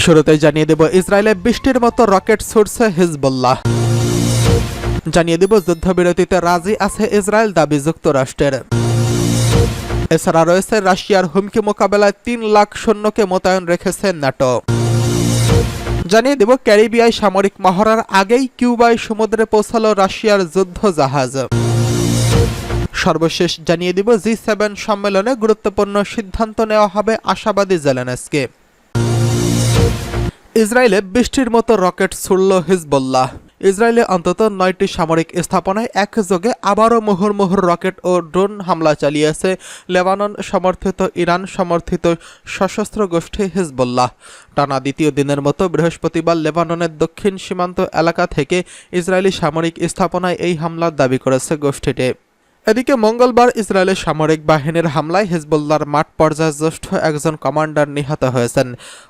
শুরুতেই জানিয়ে দেব ইসরায়েলে বৃষ্টির মতো রকেট ছুড়ছে হিজবুল্লাহ। জানিয়ে দেব যুদ্ধবিরতিতে রাজি আছে ইসরায়েল, দাবি যুক্তরাষ্ট্রের। এছাড়া রয়েছে রাশিয়ার হুমকি মোকাবেলায় ৩ লাখ সৈন্যকে মোতায়েন রেখেছে ন্যাটো। জানিয়ে দেব ক্যারিবিয়ায় সামরিক মহড়ার আগেই কিউবায় সমুদ্রে পৌঁছালো রাশিয়ার যুদ্ধ জাহাজ। সর্বশেষ জানিয়ে দিব G7 সম্মেলনে গুরুত্বপূর্ণ সিদ্ধান্ত নেওয়া হবে, আশাবাদী জেলেনস্কি। ইসরায়েলে বৃষ্টির মতো রকেট ছুড়ল হিজবুল্লাহ। ইসরায়েলে অন্তত ৯টি সামরিক স্থাপনায় একযোগে আবারও মুহুর্মুহুর রকেট ও ড্রোন হামলা চালিয়েছে লেবানন সমর্থিত ইরান সমর্থিত সশস্ত্র গোষ্ঠী হিজবুল্লাহ। টানা দ্বিতীয় দিনের মতো বৃহস্পতিবার লেবাননের দক্ষিণ সীমান্ত এলাকা থেকে ইসরায়েলি সামরিক স্থাপনায় এই হামলার দাবি করেছে গোষ্ঠীটি। এদিকে মঙ্গলবার ইসরায়েলের সামরিক বাহিনীর হামলায় হিজবুল্লাহর মাঠ পর্যায়ে জ্যেষ্ঠ একজন কমান্ডার নিহত হয়েছেন।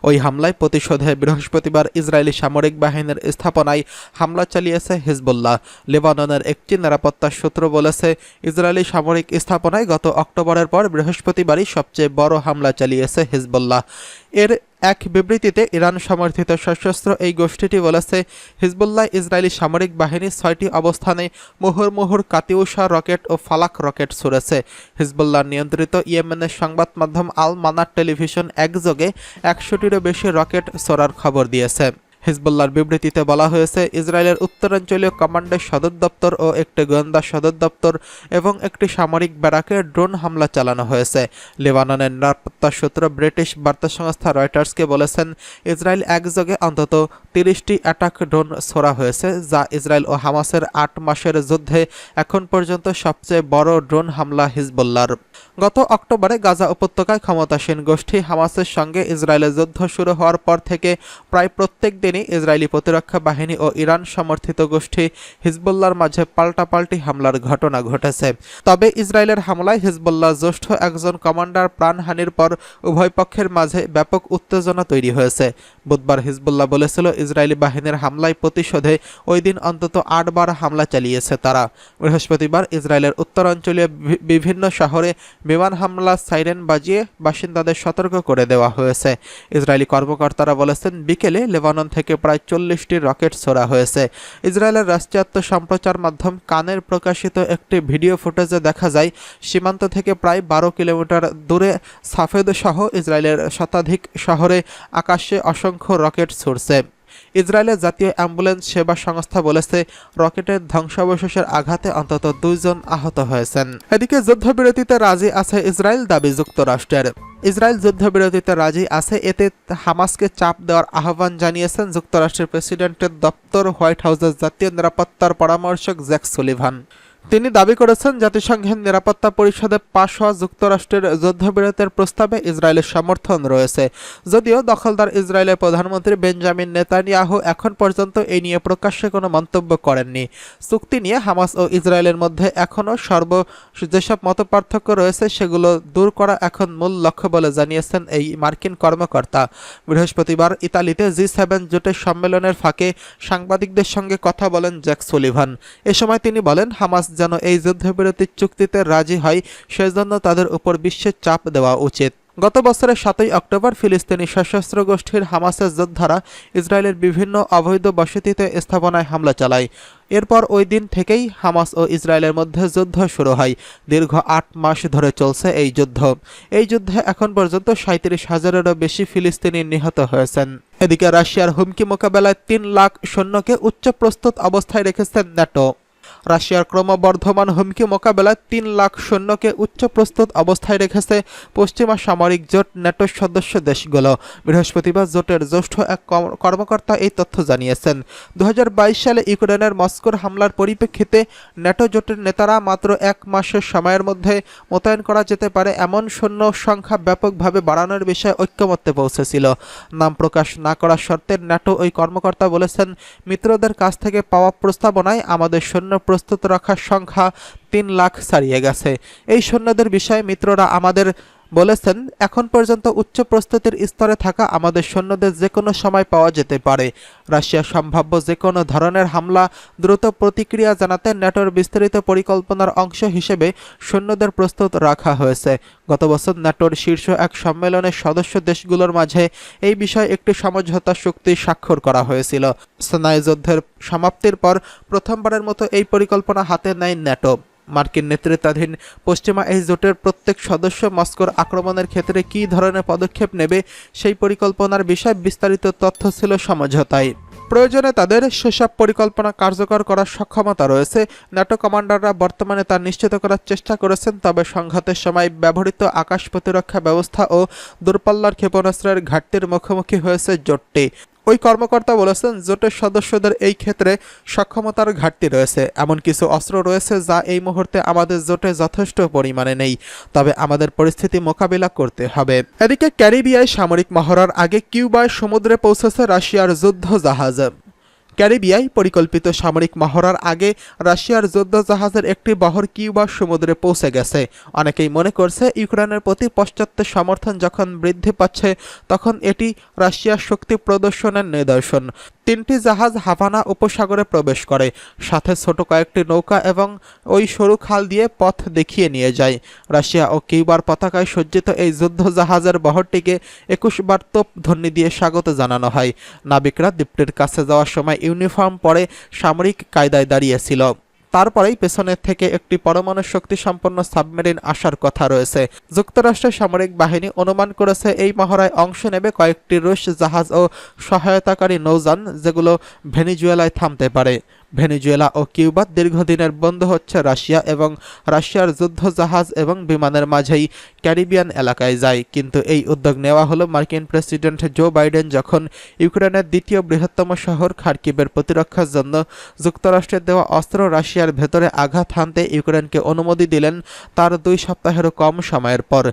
ওই হামলায় প্রতিশোধে বৃহস্পতিবার ইসরায়েলি সামরিক বাহিনীর স্থাপনায় হামলা চালিয়েছে হিজবুল্লাহ। লেবাননের একটি নিরাপত্তা সূত্র বলেছে, ইসরায়েলি সামরিক স্থাপনায় গত অক্টোবরের পর বৃহস্পতিবারই সবচেয়ে বড় হামলা চালিয়েছে হিজবুল্লাহ। এর এক বিবৃতিতে ইরান সমর্থিত সশস্ত্র এই গোষ্ঠীটি বলেছে, হিজবুল্লাহ ইসরায়েলি সামরিক বাহিনী ৬টি অবস্থানে মুহুর্মুহুর কাতিউসা রকেট ও ফালাক রকেট ছুড়েছে। হিজবুল্লাহ নিয়ন্ত্রিত ইয়েমেনের সংবাদ মাধ্যম আল মানার টেলিভিশন একযোগে ১০০টিরও বেশি রকেট ছোড়ার খবর দিয়েছে। হিজবুল্লাহর বিবৃতিতে বলা হয়েছে, ইসরায়েলের উত্তরাঞ্চলীয় কমান্ডের সদর দপ্তর ও একটি গোয়েন্দা সদর দপ্তর এবং একটি সামরিক ব্যারাকে ড্রোন হামলা চালানো হয়েছে। লেবাননের নিরাপত্তা সূত্র ব্রিটিশ বার্তা সংস্থা রয়টার্সকে বলেছেন, ইসরায়েল একযোগে অন্তত ৩০টি অ্যাটাক ড্রোন ছোড়া হয়েছে, যা ইসরায়েল ও হামাসের ৮ মাসের যুদ্ধে এখন পর্যন্ত সবচেয়ে বড় ড্রোন হামলা হিজবুল্লাহর। গত অক্টোবরে গাজা উপত্যকায় ক্ষমতাসীন গোষ্ঠী হামাসের সঙ্গে ইসরায়েলের যুদ্ধ শুরু হওয়ার পর থেকে প্রায় প্রত্যেক দিনই ইসরায়েলি প্রতিরক্ষা বাহিনী ও ইরান সমর্থিত গোষ্ঠী হিজবুল্লাহর মাঝে পাল্টাপাল্টি হামলার ঘটনা ঘটেছে। তবে ইসরায়েলের হামলায় হিজবুল্লাহর জ্যেষ্ঠ একজন কমান্ডার প্রাণহানির পর উভয় পক্ষের মাঝে ব্যাপক উত্তেজনা তৈরি হয়েছে। বুধবার হিজবুল্লাহ বলেছিল, ইসরায়েলি বাহিনীর হামলায় প্রতিশোধে ওই দিন অন্তত ৮ বার হামলা চালিয়েছে তারা। বৃহস্পতিবার ইসরায়েলের উত্তরাঞ্চলীয় বিভিন্ন শহরে বিমান হামলা সাইরেন বাজিয়ে বাসিন্দাদের সতর্ক করে দেওয়া হয়েছে। ইসরায়েলি কর্মকর্তারা বলেছেন, বিকেলে লেবানন থেকে প্রায় ৪০টি রকেট ছোড়া হয়েছে। ইসরায়েলের রাষ্ট্রায়ত্ত সম্প্রচার মাধ্যম কানের প্রকাশিত একটি ভিডিও ফুটেজে দেখা যায়, সীমান্ত থেকে প্রায় ১২ কিলোমিটার দূরে সাফেদ সহ ইসরায়েলের শতাধিক শহরে আকাশে অসংখ্য রকেট ছুড়ছে। ইসরায়েলের জাতীয় অ্যাম্বুলেন্স সেবা সংস্থা বলেছে, রকেটের ধ্বংসাবশেষের আঘাতে অন্তত ২ জন আহত হয়েছেন। এদিকে যুদ্ধবিরতিতে রাজি আছে ইসরায়েল, দাবি যুক্তরাষ্ট্রের। ইসরায়েল যুদ্ধবিরতিতে রাজি আছে, এতে হামাসকে চাপ দেওয়ার আহ্বান জানিয়েছেন যুক্তরাষ্ট্রের প্রেসিডেন্টের দপ্তর হোয়াইট হাউসের জাতীয় নিরাপত্তার পরামর্শক জ্যাক সুলিভান। তিনি দাবি করেছেন, জাতিসংঘের নিরাপত্তা পরিষদে পাশ হওয়া যুক্তরাষ্ট্রের যুদ্ধবিরতির প্রস্তাবে ইসরায়েলের সমর্থন রয়েছে। যদিও দখলদার ইসরায়েলের প্রধানমন্ত্রী বেঞ্জামিন নেতানিয়াহু এখন পর্যন্ত এই নিয়ে প্রকাশ্যে কোনো মন্তব্য করেননি। চুক্তি নিয়ে হামাস ও ইসরায়েলের মধ্যে এখনও যেসব মতপার্থক্য রয়েছে সেগুলো দূর করা এখন মূল লক্ষ্য বলে জানিয়েছেন এই মার্কিন কর্মকর্তা। বৃহস্পতিবার ইতালিতে G7 জোটের সম্মেলনের ফাঁকে সাংবাদিকদের সঙ্গে কথা বলেন জ্যাক সুলিভান। এ সময় তিনি বলেন, হামাস যেন এই যুদ্ধবিরতির চুক্তিতে রাজি হয় সেজন্য তাদের উপর বিশ্বের চাপ দেওয়া উচিত। গত বছরের ৭ই অক্টোবর ফিলিস্তিনি সশস্ত্র গোষ্ঠীর হামাসের যোদ্ধারা ইসরায়েলের বিভিন্ন অবৈধ বসতিতে স্থাপনায় হামলা চালায়। এরপর ওই দিন থেকেই হামাস ও ইসরায়েলের মধ্যে যুদ্ধ শুরু হয়। দীর্ঘ ৮ মাস ধরে চলছে এই যুদ্ধ। এই যুদ্ধে এখন পর্যন্ত ৩৭,০০০-এরও বেশি ফিলিস্তিনি নিহত হয়েছেন। এদিকে রাশিয়ার হুমকি মোকাবেলায় ৩ লাখ সৈন্যকে উচ্চ প্রস্তুত অবস্থায় রেখেছেন ন্যাটো। রাশিয়ার ক্রমবর্ধমান হুমকি মোকাবেলায় ৩ লাখ সৈন্যকে উচ্চ প্রস্তুত অবস্থায় রেখেছে পশ্চিমা সামরিক জোট ন্যাটোর সদস্য দেশগুলো। বৃহস্পতিবার জোটের জ্যেষ্ঠ এক কর্মকর্তা এই তথ্য জানিয়েছেন। ২০২২ সালে ইউক্রেনের মস্কোর হামলার পরিপ্রেক্ষিতে ন্যাটো জোটের নেতারা মাত্র ১ মাসের সময়ের মধ্যে মোতায়েন করা যেতে পারে এমন সৈন্য সংখ্যা ব্যাপকভাবে বাড়ানোর বিষয়ে ঐক্যমত্যে পৌঁছেছিল। নাম প্রকাশ না করার শর্তে ন্যাটো ওই কর্মকর্তা বলেছেন, মিত্রদের কাছ থেকে পাওয়া প্রস্তাবনায় আমাদের সৈন্য প্রস্তুত রাখার সংখ্যা ৩ লাখ ছাড়িয়ে গেছে। এই সৈন্যদের বিষয়ে মিত্ররা আমাদের বলেছেন, এখন পর্যন্ত উচ্চ প্রস্তুতির স্তরে থাকা আমাদের সৈন্যদের যে কোনো সময় পাওয়া যেতে পারে। রাশিয়া সম্ভাব্য যে কোনো ধরনের হামলা দ্রুত প্রতিক্রিয়া জানাতে ন্যাটোর বিস্তারিত পরিকল্পনার অংশ হিসেবে সৈন্যদের প্রস্তুত রাখা হয়েছে। গত বছর ন্যাটোর শীর্ষ এক সম্মেলনে সদস্য দেশগুলোর মাঝে এই বিষয়ে একটি সমঝোতা চুক্তি স্বাক্ষর করা হয়েছিল। স্নায়ুযুদ্ধের সমাপ্তির পর প্রথমবারের মতো এই পরিকল্পনা হাতে নেয় ন্যাটো। মার্কিন নেতৃত্বাধীন পশ্চিমা এই জোটের প্রত্যেক সদস্য মস্কোর আক্রমণের ক্ষেত্রে কী ধরনের পদক্ষেপ নেবে সেই পরিকল্পনার বিষয়ে বিস্তারিত তথ্য ছিল সমঝোতায়। প্রয়োজনে তাদের সেসব পরিকল্পনা কার্যকর করার সক্ষমতা রয়েছে। ন্যাটো কমান্ডাররা বর্তমানে তা নিশ্চিত করার চেষ্টা করেছেন, তবে সংঘাতের সময় ব্যবহৃত আকাশ প্রতিরক্ষা ব্যবস্থা ও দূরপাল্লার ক্ষেপণাস্ত্রের ঘাটতির মুখোমুখি হয়েছে জোটটি। ওই কর্মকর্তা বলেছেন, জোটের সদস্যদের এই ক্ষেত্রে সক্ষমতার ঘাটতি রয়েছে। এমন কিছু অস্ত্র রয়েছে যা এই মুহূর্তে আমাদের জোটে যথেষ্ট পরিমাণে নেই, তবে আমাদের পরিস্থিতি মোকাবিলা করতে হবে। এদিকে ক্যারিবিয়ায় সামরিক মহড়ার আগে কিউবায় সমুদ্রে পৌঁছেছে রাশিয়ার যুদ্ধ জাহাজ। ক্যারিবিয়ায় পরিকল্পিত সামরিক মহড়ার আগে রাশিয়ার যুদ্ধ জাহাজের একটি বহর কিউবার সমুদ্রে পৌঁছে গেছে। অনেকেই মনে করছে, ইউক্রেনের প্রতি পাশ্চাত্য সমর্থন যখন বৃদ্ধি পাচ্ছে তখন এটি রাশিয়ার শক্তি প্রদর্শনের নিদর্শন। 3টি জাহাজ হাভানা উপসাগরে প্রবেশ করে, সাথে ছোট কয়েকটি নৌকা এবং ওই সরু খাল দিয়ে পথ দেখিয়ে নিয়ে যায়। রাশিয়া ও কিউবার পতাকায় সজ্জিত এই যুদ্ধ জাহাজের বহরটিকে 21 বার তোপধ্বনি দিয়ে স্বাগত জানানো হয়। নাবিকরা দ্বীপটির কাছে যাওয়ার সময় ইউনিফর্ম পরে সামরিক কায়দায় দাঁড়িয়েছিল। তারপরেই পেছনের থেকে একটি পরমাণু শক্তি সম্পন্ন সাবমেরিন আসার কথা রয়েছে। যুক্তরাষ্ট্রের সামরিক বাহিনী অনুমান করেছে এই মহড়ায় অংশ নেবে কয়েকটি রুশ জাহাজ ও সহায়তাকারী নৌযান, যেগুলো ভেনেজুয়েলায় থামতে পারে। ভেনেজুয়েলা ও কিউবার দীর্ঘদিনের বন্ধু হচ্ছে রাশিয়া, এবং রাশিয়ার যুদ্ধ জাহাজ এবং বিমানের মাঝেই ক্যারিবিয়ান এলাকায় যায়। কিন্তু এই উদ্যোগ নেওয়া হলো মার্কিন প্রেসিডেন্ট জো বাইডেন যখন ইউক্রেনের দ্বিতীয় বৃহত্তম শহর খার্কিভের প্রতিরক্ষার জন্য যুক্তরাষ্ট্রের দেওয়া অস্ত্র রাশিয়ার ভেতরে আঘাত হানতে ইউক্রেনকে অনুমতি দিলেন তার 2 সপ্তাহেরও কম সময়ের পর।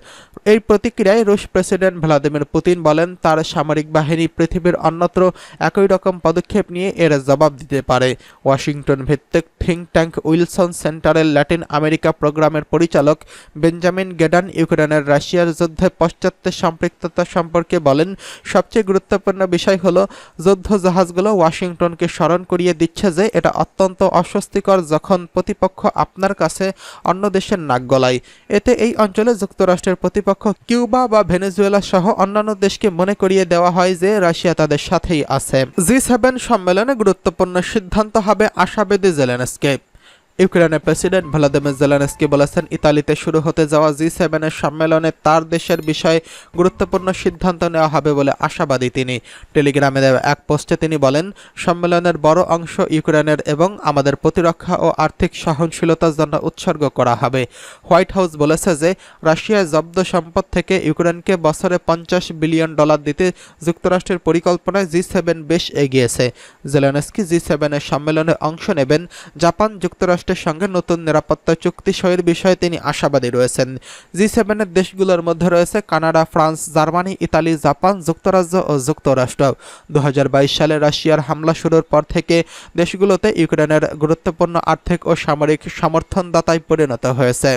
এই প্রতিক্রিয়ায় রুশ প্রেসিডেন্ট ভ্লাদিমির পুতিন বলেন, তার সামরিক বাহিনী পৃথিবীর অন্যত্র একই রকম পদক্ষেপ নিয়ে এর জবাব দিতে পারে। ওয়াশিংটন ভিত্তিক থিঙ্ক ট্যাঙ্ক উইলসন সেন্টারের ল্যাটিন আমেরিকা প্রোগ্রামের পরিচালক বেঞ্জামিন গেডান ইউক্রেনের রাশিয়ার যুদ্ধে পাশ্চাত্যের সম্পৃক্ততা সম্পর্কে বলেন, সবচেয়ে গুরুত্বপূর্ণ বিষয় হলো যুদ্ধ জাহাজগুলো ওয়াশিংটনকে স্মরণ করিয়ে দিচ্ছে যে এটা অত্যন্ত অস্বস্তিকর যখন প্রতিপক্ষ আপনার কাছে অন্য দেশের নাক গলায়। এতে এই অঞ্চলে যুক্তরাষ্ট্রের প্রতিপক্ষ কিউবা বা ভেনেজুয়েলা সহ অন্যান্য দেশকে মনে করিয়ে দেওয়া হয় যে রাশিয়া তাদের সাথেই আছে। G7 সম্মেলনে গুরুত্বপূর্ণ সিদ্ধান্ত হবে আশাবাদী জেলেনস্কি। ইউক্রেনের প্রেসিডেন্ট ভলোদিমির জেলেনস্কি বলেছেন, ইতালিতে শুরু হতে যাওয়া G7 সম্মেলনে তার দেশের বিষয়ে গুরুত্বপূর্ণ সিদ্ধান্ত নেওয়া হবে বলে আশাবাদী তিনি। টেলিগ্রামে দেওয়া এক পোস্টে তিনি বলেন, সম্মেলনের বড় অংশ ইউক্রেনের এবং আমাদের প্রতিরক্ষা ও আর্থিক সহনশীলতার জন্য উৎসর্গ করা হবে। হোয়াইট হাউস বলেছে যে রাশিয়ার জব্দ সম্পদ থেকে ইউক্রেনকে বছরে $50 বিলিয়ন দিতে যুক্তরাষ্ট্রের পরিকল্পনায় G7 বেশ এগিয়েছে। জেলেনস্কি G7 সম্মেলনে অংশ নেবেন। জাপান, যুক্তরাষ্ট্র সঙ্গে নতুন নিরাপত্তা চুক্তি সইয়ের বিষয়ে তিনি আশাবাদী রয়েছেন। G7 দেশগুলোর মধ্যে রয়েছে Canada, France, Germany, Italy, Japan, যুক্তরাজ্য ও যুক্তরাষ্ট্র। 2022 সালে রাশিয়ার হামলা শুরুর পর থেকে দেশগুলোতে ইউক্রেনের গুরুত্বপূর্ণ আর্থিক ও সামরিক সমর্থনদাতায় পরিণত হয়েছে।